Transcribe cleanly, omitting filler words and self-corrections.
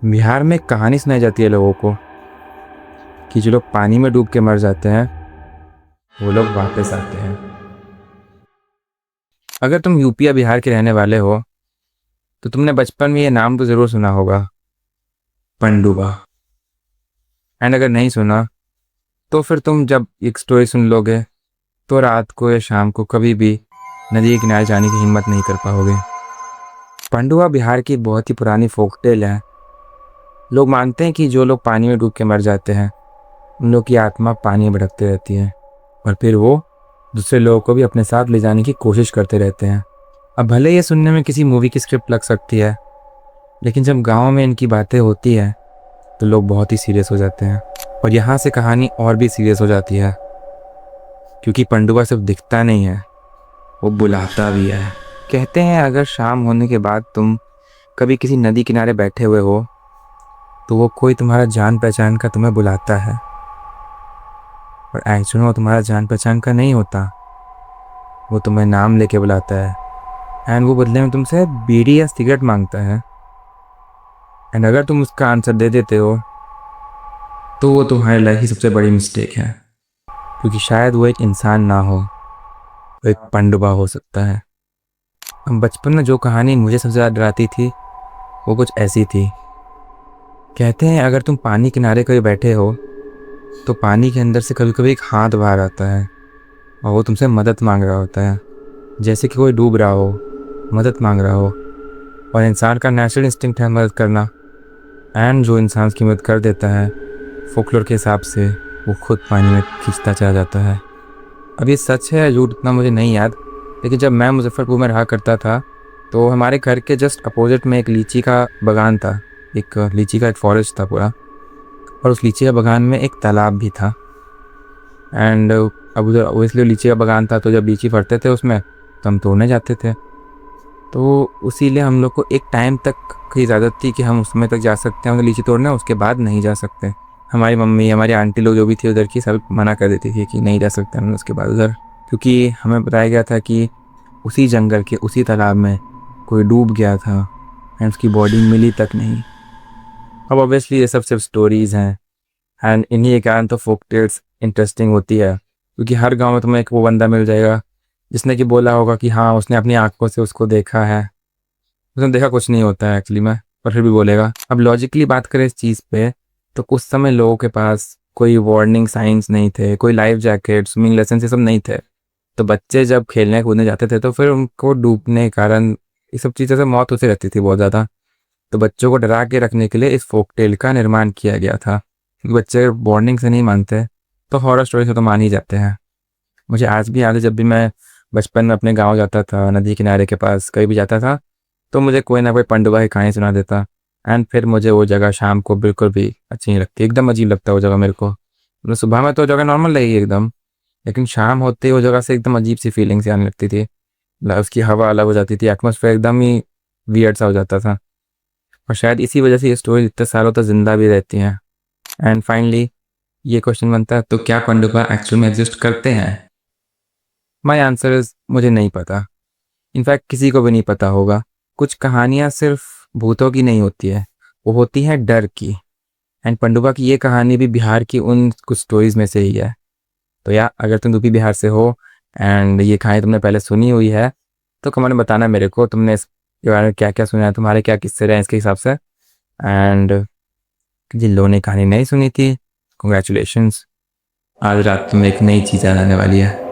बिहार में एक कहानी सुनाई जाती है लोगों को कि जो लोग पानी में डूब के मर जाते हैं वो लोग वापस आते हैं। अगर तुम यूपी या बिहार के रहने वाले हो तो तुमने बचपन में ये नाम तो ज़रूर सुना होगा, पनडुब्बा। एंड अगर नहीं सुना तो फिर तुम जब एक स्टोरी सुन लोगे तो रात को या शाम को कभी भी नदी के किनारे जाने की हिम्मत नहीं कर पाओगे। पनडुब्बा बिहार की बहुत ही पुरानी फोक टेल है। लोग मानते हैं कि जो लोग पानी में डूब के मर जाते हैं उन लोग की आत्मा पानी में भटकती रहती है और फिर वो दूसरे लोगों को भी अपने साथ ले जाने की कोशिश करते रहते हैं। अब भले ये सुनने में किसी मूवी की स्क्रिप्ट लग सकती है, लेकिन जब गांव में इनकी बातें होती है तो लोग बहुत ही सीरियस हो जाते हैं। और यहाँ से कहानी और भी सीरियस हो जाती है, क्योंकि पनडुब्बा सिर्फ दिखता नहीं है, वो बुलाता भी है। कहते हैं अगर शाम होने के बाद तुम कभी किसी नदी किनारे बैठे हुए हो तो वो कोई तुम्हारा जान पहचान का तुम्हें बुलाता है, और एक्चुअली वो तुम्हारा जान पहचान का नहीं होता, वो तुम्हें नाम लेके बुलाता है। एंड वो बदले में तुमसे बीड़ी या सिगरेट मांगता है। एंड अगर तुम उसका आंसर दे देते हो तो वो तुम्हारी लाइफ की सबसे बड़ी मिस्टेक है, क्योंकि शायद वो एक इंसान ना हो, वो एक पनडुब्बा हो सकता है। अब बचपन में जो कहानी मुझे सबसे ज़्यादा डराती थी वो कुछ ऐसी थी। कहते हैं अगर तुम पानी किनारे कहीं बैठे हो तो पानी के अंदर से कभी कभी एक हाथ बाहर आता है और वो तुमसे मदद मांग रहा होता है, जैसे कि कोई डूब रहा हो, मदद मांग रहा हो। और इंसान का नेचुरल इंस्टिंक्ट है मदद करना। एंड जो इंसान की मदद कर देता है फोकलोर के हिसाब से वो खुद पानी में खींचता चला जाता है। अब ये सच है या झूठ इतना मुझे नहीं याद, लेकिन जब मैं मुजफ्फरपुर में रहा करता था तो हमारे घर के जस्ट अपोजिट में एक लीची का बागान था। एक लीची का एक फॉरेस्ट था पूरा, और उस लीची का बागान में एक तालाब भी था। एंड अब उधर वो इसलिए लीची का बागान था तो जब लीची फरते थे उसमें तो हम तोड़ने जाते थे। तो उसीलिए हम लोग को एक टाइम तक की इजाज़त थी कि हम उसमें तक जा सकते हैं, मतलब लीची तोड़ने, उसके बाद नहीं जा सकते। हमारी मम्मी, हमारी आंटी लोग जो भी थी उधर की, सब मना कर देती थी कि नहीं जा सकते हम उसके बाद उधर, क्योंकि हमें बताया गया था कि उसी जंगल के उसी तालाब में कोई डूब गया था एंड उसकी बॉडी मिली तक नहीं। अब ऑब्वियसली ये सब सिर्फ स्टोरीज़ हैं, एंड इन्हीं के कारण तो फोक टेल्स इंटरेस्टिंग होती है, क्योंकि हर गांव में तुम्हें एक वो बंदा मिल जाएगा जिसने कि बोला होगा कि हाँ उसने अपनी आंखों से उसको देखा है। उसने देखा कुछ नहीं होता है एक्चुअली में, पर फिर भी बोलेगा। अब लॉजिकली बात करें इस चीज़ पे तो उस समय लोगों के पास कोई वार्निंग साइंस नहीं थे, कोई लाइफ जैकेट, स्विमिंग लेसन ये सब नहीं थे। तो बच्चे जब खेलने कूदने जाते थे तो फिर उनको डूबने के कारण ये सब चीज़ों से मौत होती रहती थी बहुत ज़्यादा। तो बच्चों को डरा के रखने के लिए इस फोक टेल का निर्माण किया गया था। बच्चे वार्निंग से नहीं मानते तो हॉरर स्टोरी से तो मान ही जाते हैं। मुझे आज भी याद है, जब भी मैं बचपन में अपने गांव जाता था, नदी किनारे के पास कहीं भी जाता था, तो मुझे कोई ना कोई पनडुब्बा की कहानी सुना देता। एंड फिर मुझे वो जगह शाम को बिल्कुल भी अच्छी नहीं लगती, एकदम अजीब लगता है वो जगह मेरे को। मतलब सुबह में तो जगह नॉर्मल लगेगी एकदम, लेकिन शाम होते ही वो जगह से एकदम अजीब सी फीलिंग सी आने लगती थी। उसकी हवा अलग हो जाती थी, एटमोसफेयर एकदम ही वियर्ड सा हो जाता था। और शायद इसी वजह से ये स्टोरी इतने सालों तक जिंदा भी रहती हैं। एंड फाइनली ये क्वेश्चन बनता है, तो क्या पनडुब्बा एक्चुअल में एग्जिस्ट करते हैं? माई आंसर इज मुझे नहीं पता। इनफैक्ट किसी को भी नहीं पता होगा। कुछ कहानियाँ सिर्फ भूतों की नहीं होती है, वो होती हैं डर की। एंड पनडुब्बा की ये कहानी भी बिहार की उन कुछ स्टोरीज में से ही है। तो या अगर तुम भी बिहार से हो एंड ये कहानी तुमने पहले सुनी हुई है तो कमेंट में बताना मेरे को तुमने इसके बारे में क्या क्या सुना है, तुम्हारे क्या किस्से रहे इसके हिसाब से। एंड जिन लोगों ने कहानी नहीं सुनी थी, कंग्रेचुलेशंस, आज रात तुम्हें एक नई चीज़ आने वाली है।